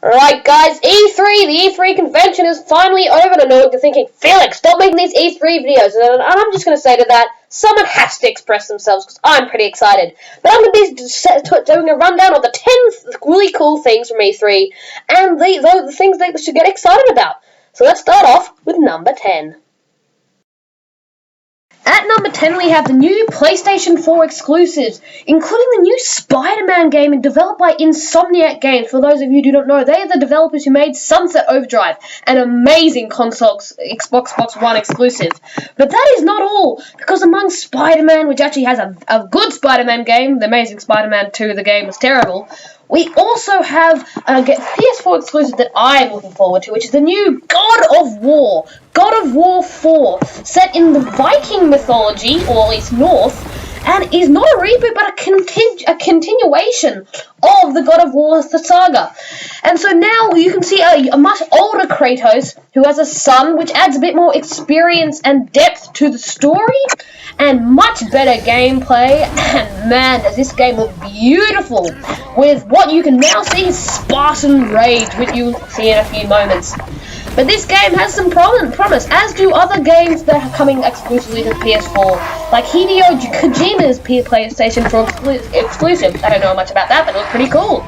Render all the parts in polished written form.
Right, guys, E3, the E3 convention is finally over, and I know what you're thinking, Felix, stop making these E3 videos, and I'm just going to say to that, someone has to express themselves, because I'm pretty excited. But I'm going to be doing a rundown of the 10 really cool things from E3, and the things that you should get excited about. So let's start off with number 10. At number 10, we have the new PlayStation 4 exclusives, including the new Spider-Man game developed by Insomniac Games. For those of you who do not know, they are the developers who made Sunset Overdrive, an amazing Xbox One exclusive. But that is not all, because among Spider-Man, which actually has a good Spider-Man game, The Amazing Spider-Man 2, the game was terrible, we also have a PS4 exclusive that I'm looking forward to, which is the new God of War 4, set in the Viking mythology, or at least North, and is not a reboot but a continuation of the God of War saga. And so now you can see a much older Kratos who has a son, which adds a bit more experience and depth to the story, and much better gameplay. And man, does this game look beautiful, with what you can now see is Spartan Rage, which you'll see in a few moments. But this game has some promise, as do other games that are coming exclusively to PS4, like Hideo Kojima's PlayStation 4 exclusive. I don't know much about that, but it looks pretty cool.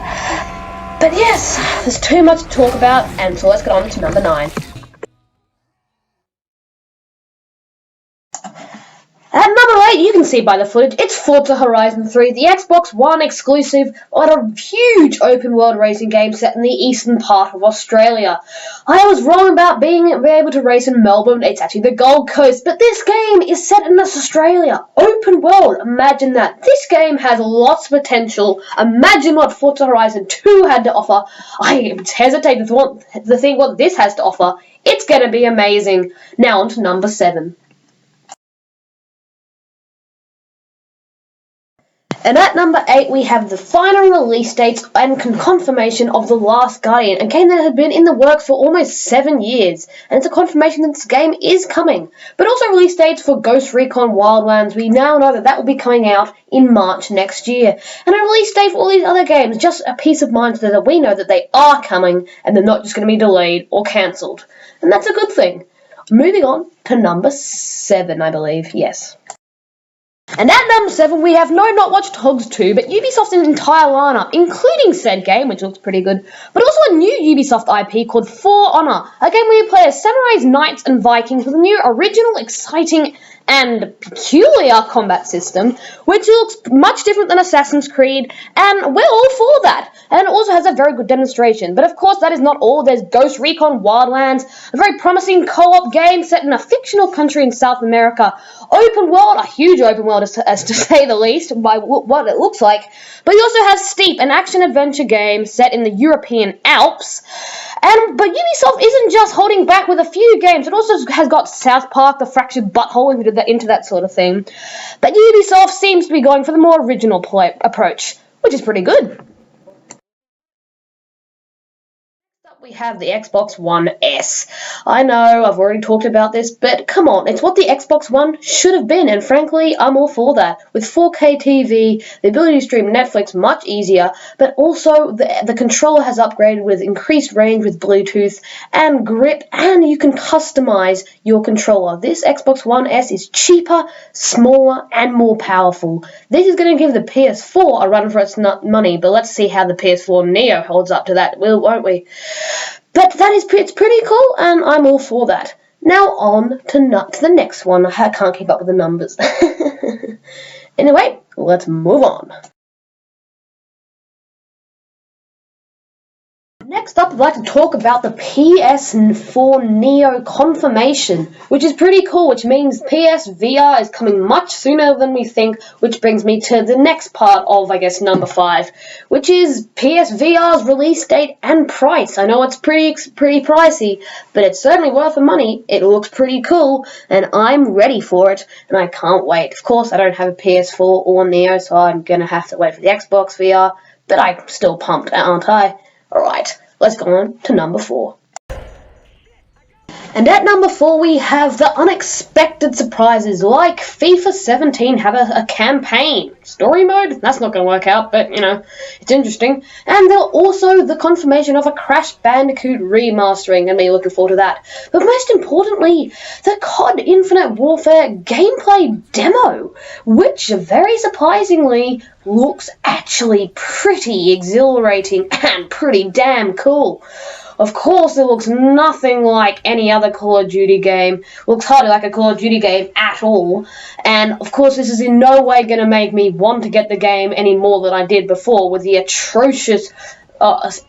But yes, there's too much to talk about, and so let's get on to number 9. At number 8, you can see by the footage, it's Forza Horizon 3, the Xbox One exclusive on a huge open-world racing game set in the eastern part of Australia. I was wrong about being able to race in Melbourne, it's actually the Gold Coast, but this game is set in Australia. Open world, imagine that. This game has lots of potential. Imagine what Forza Horizon 2 had to offer. I hesitate to think what this has to offer. It's going to be amazing. Now on to number 7. And at number 8, we have the final release dates and confirmation of The Last Guardian, a game that had been in the works for almost 7 years, and it's a confirmation that this game is coming. But also release dates for Ghost Recon Wildlands. We now know that will be coming out in March next year. And a release date for all these other games, just a peace of mind so that we know that they are coming, and they're not just going to be delayed or cancelled. And that's a good thing. Moving on to number 7, I believe, yes. And at number 7, we have not Watch Dogs 2, but Ubisoft's entire lineup, including said game, which looks pretty good, but also a new Ubisoft IP called For Honor, a game where you play as samurais, knights, and Vikings with a new, original, exciting, and peculiar combat system, which looks much different than Assassin's Creed, and we're all for that. And it also has a very good demonstration. But of course, that is not all. There's Ghost Recon Wildlands, a very promising co-op game set in a fictional country in South America. Open world, a huge open world as to say the least, by what it looks like. But you also have Steep, an action-adventure game set in the European Alps. But Ubisoft isn't just holding back with a few games. It also has got South Park, The Fractured Butthole, into that sort of thing. But Ubisoft seems to be going for the more original approach, which is pretty good. We have the Xbox One S. I know, I've already talked about this, but come on, it's what the Xbox One should have been, and frankly, I'm all for that. With 4K TV, the ability to stream Netflix much easier, but also the controller has upgraded with increased range with Bluetooth and grip, and you can customize your controller. This Xbox One S is cheaper, smaller, and more powerful. This is going to give the PS4 a run for its money, but let's see how the PS4 Neo holds up to that, won't we? But it's pretty cool, and I'm all for that. Now on to the next one. I can't keep up with the numbers. Anyway, let's move on. Next up, I'd like to talk about the PS4 Neo confirmation, which is pretty cool, which means PS VR is coming much sooner than we think, which brings me to the next part of, I guess, number 5, which is PS VR's release date and price. I know it's pretty pricey, but it's certainly worth the money. It looks pretty cool, and I'm ready for it, and I can't wait. Of course, I don't have a PS4 or Neo, so I'm going to have to wait for the Xbox VR, but I'm still pumped, aren't I? Alright, let's go on to number 4. And at number 4, we have the unexpected surprises, like FIFA 17 have a campaign. story mode? That's not going to work out, but, it's interesting. And there's also the confirmation of a Crash Bandicoot remastering, and me looking forward to that. But most importantly, the COD Infinite Warfare gameplay demo, which very surprisingly looks actually pretty exhilarating and pretty damn cool. Of course, it looks nothing like any other Call of Duty game. Looks hardly like a Call of Duty game at all. And of course, this is in no way going to make me want to get the game any more than I did before with the atrocious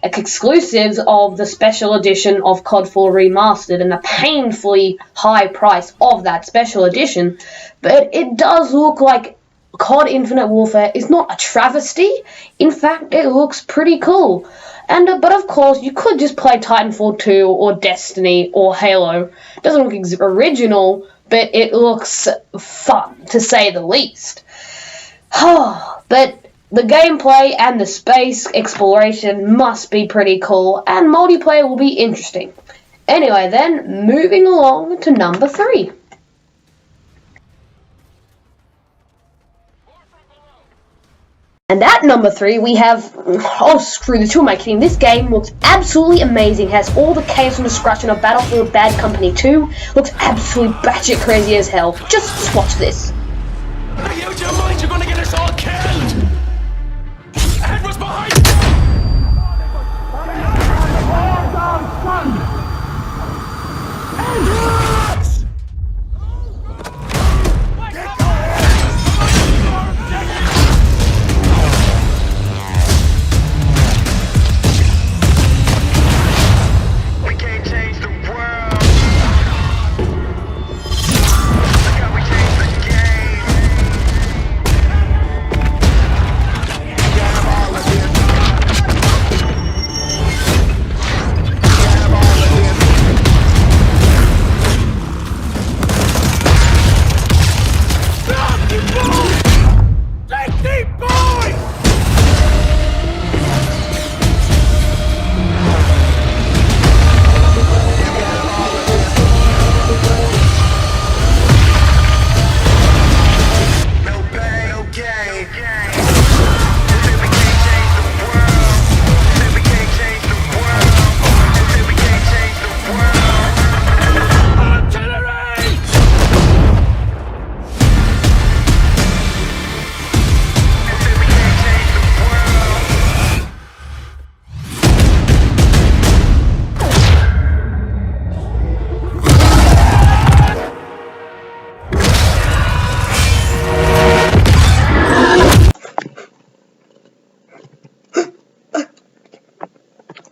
exclusives of the special edition of COD 4 Remastered and the painfully high price of that special edition. But it does look like COD Infinite Warfare is not a travesty. In fact, it looks pretty cool. And but of course, you could just play Titanfall 2 or Destiny or Halo. It doesn't look original, but it looks fun, to say the least. But the gameplay and the space exploration must be pretty cool, and multiplayer will be interesting. Anyway then, moving along to number 3. And at number 3, we have, oh screw this, who am I kidding? This game looks absolutely amazing, has all the chaos and destruction of Battlefield Bad Company 2, looks absolutely batshit crazy as hell. Just watch this. Are you out of your mind? You're gonna get us all killed! Head was behind!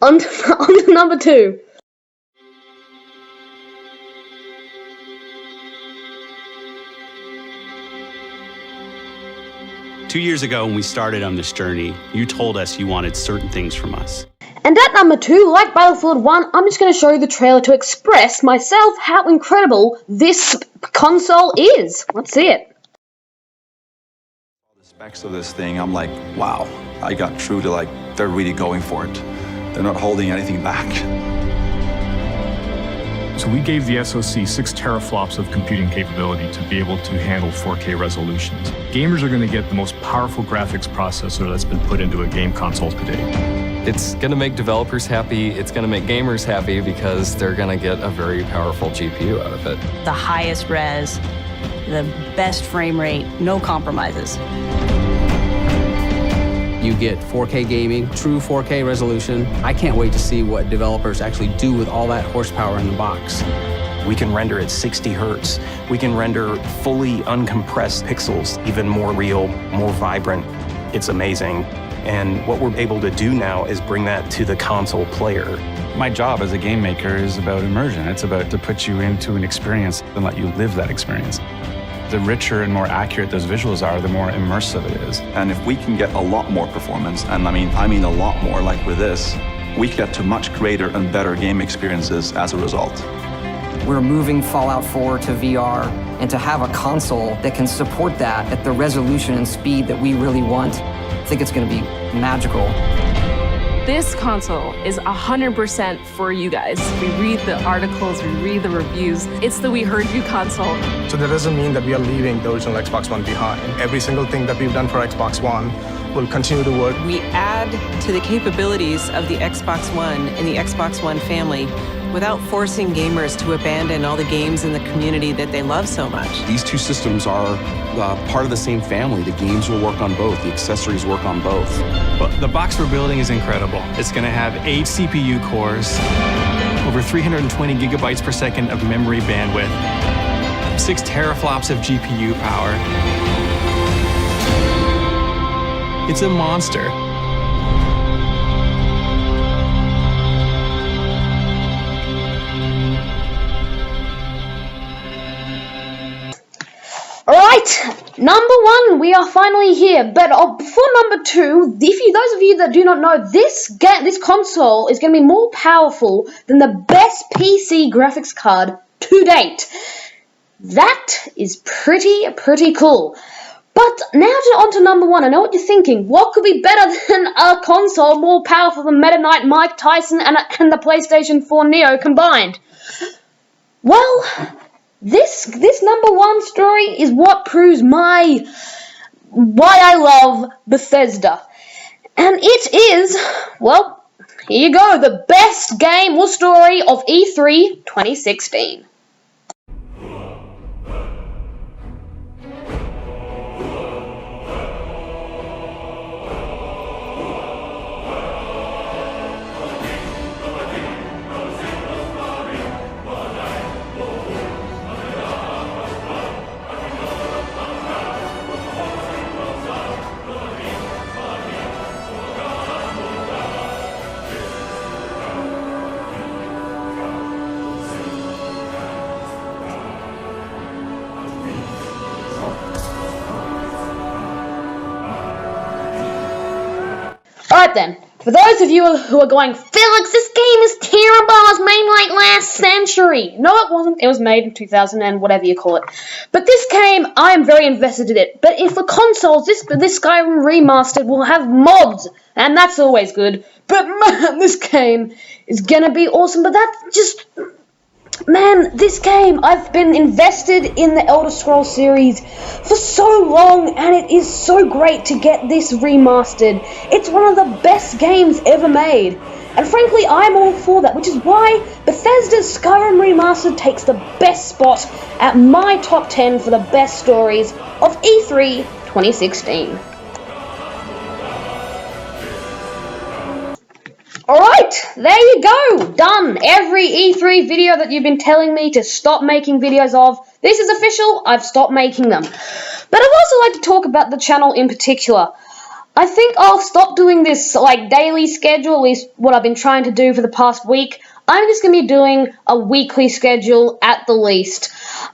On to number 2. Two years ago, when we started on this journey, you told us you wanted certain things from us. And at number 2, like Battlefield 1, I'm just going to show you the trailer to express myself how incredible this console is. Let's see it. The specs of this thing, I'm like, wow, I got through to they're really going for it. They're not holding anything back. So we gave the SoC 6 teraflops of computing capability to be able to handle 4K resolutions. Gamers are going to get the most powerful graphics processor that's been put into a game console today. It's going to make developers happy, it's going to make gamers happy because they're going to get a very powerful GPU out of it. The highest res, the best frame rate, no compromises. You get 4K gaming, true 4K resolution. I can't wait to see what developers actually do with all that horsepower in the box. We can render at 60 hertz. We can render fully uncompressed pixels, even more real, more vibrant. It's amazing. And what we're able to do now is bring that to the console player. My job as a game maker is about immersion. It's about to put you into an experience and let you live that experience. The richer and more accurate those visuals are, the more immersive it is. And if we can get a lot more performance, and I mean a lot more, like with this, we get to much greater and better game experiences as a result. We're moving Fallout 4 to VR, and to have a console that can support that at the resolution and speed that we really want, I think it's going to be magical. This console is 100% for you guys. We read the articles, we read the reviews. It's the We Heard You console. So that doesn't mean that we are leaving the original Xbox One behind. Every single thing that we've done for Xbox One will continue to work. We add to the capabilities of the Xbox One and the Xbox One family without forcing gamers to abandon all the games in the community that they love so much. These two systems are part of the same family. The games will work on both. The accessories work on both. Well, the box we're building is incredible. It's going to have 8 CPU cores, over 320 gigabytes per second of memory bandwidth, 6 teraflops of GPU power. It's a monster. Alright, number 1, we are finally here. But before number 2, those of you that do not know, this console is going to be more powerful than the best PC graphics card to date. That is pretty cool. But now on to number 1. I know what you're thinking. What could be better than a console more powerful than Meta Knight, Mike Tyson, and the PlayStation 4 Neo combined? Well, this number 1 story is what proves why I love Bethesda. And it is, well, here you go, the best game or story of E3 2016. Alright then, for those of you who are going, Felix, this game is terrible, it was made like last century. No, it wasn't. It was made in 2000 and whatever you call it. But this game, I am very invested in it. But if for consoles, this Skyrim Remastered will have mods, and that's always good. But man, this game is gonna be awesome. But that's just... Man, this game, I've been invested in the Elder Scrolls series for so long, and it is so great to get this remastered. It's one of the best games ever made, and frankly, I'm all for that, which is why Bethesda's Skyrim Remastered takes the best spot at my top 10 for the best stories of E3 2016. Alright, there you go, done. Every E3 video that you've been telling me to stop making videos of, this is official, I've stopped making them. But I'd also like to talk about the channel in particular. I think I'll stop doing this daily schedule, at least what I've been trying to do for the past week. I'm just going to be doing a weekly schedule at the least.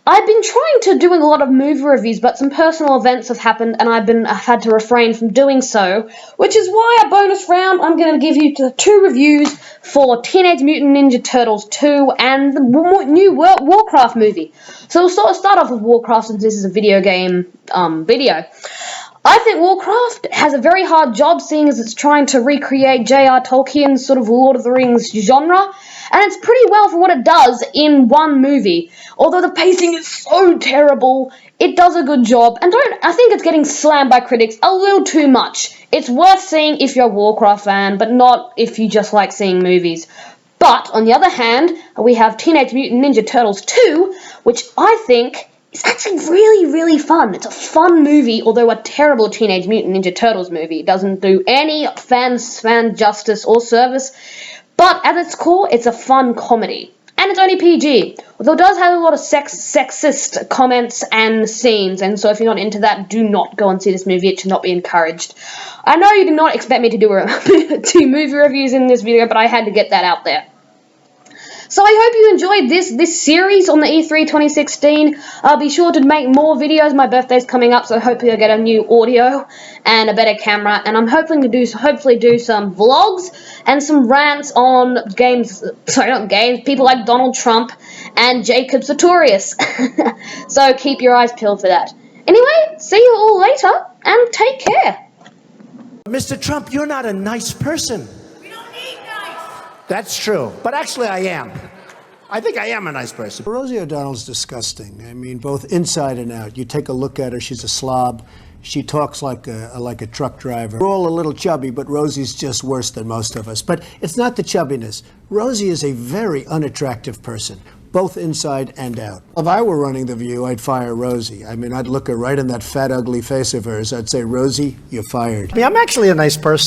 I've been trying to do a lot of movie reviews, but some personal events have happened and I've had to refrain from doing so, which is why a bonus round I'm going to give you 2 reviews for Teenage Mutant Ninja Turtles 2 and the new Warcraft movie. So we'll start off with Warcraft since this is a video game video. I think Warcraft has a very hard job seeing as it's trying to recreate J.R. Tolkien's sort of Lord of the Rings genre, and it's pretty well for what it does in one movie. Although the pacing is so terrible, it does a good job, and I think it's getting slammed by critics a little too much. It's worth seeing if you're a Warcraft fan, but not if you just like seeing movies. But, on the other hand, we have Teenage Mutant Ninja Turtles 2, which I think is actually really fun. It's a fun movie, although a terrible Teenage Mutant Ninja Turtles movie. It doesn't do any fan justice or service, but at its core, it's a fun comedy. And it's only PG, although it does have a lot of sexist comments and scenes, and so if you're not into that, do not go and see this movie. It should not be encouraged. I know you did not expect me to do 2 movie reviews in this video, but I had to get that out there. So I hope you enjoyed this series on the E3 2016. I'll be sure to make more videos. My birthday's coming up, so hopefully I'll get a new audio and a better camera. And I'm hoping to hopefully do some vlogs and some rants on people like Donald Trump and Jacob Sartorius. So keep your eyes peeled for that. Anyway, see you all later, and take care. Mr. Trump, you're not a nice person. That's true. But actually, I am. I think I am a nice person. Rosie O'Donnell's disgusting. I mean, both inside and out. You take a look at her, she's a slob. She talks like a truck driver. We're all a little chubby, but Rosie's just worse than most of us. But it's not the chubbiness. Rosie is a very unattractive person, both inside and out. If I were running The View, I'd fire Rosie. I mean, I'd look her right in that fat, ugly face of hers. I'd say, Rosie, you're fired. I mean, I'm actually a nice person.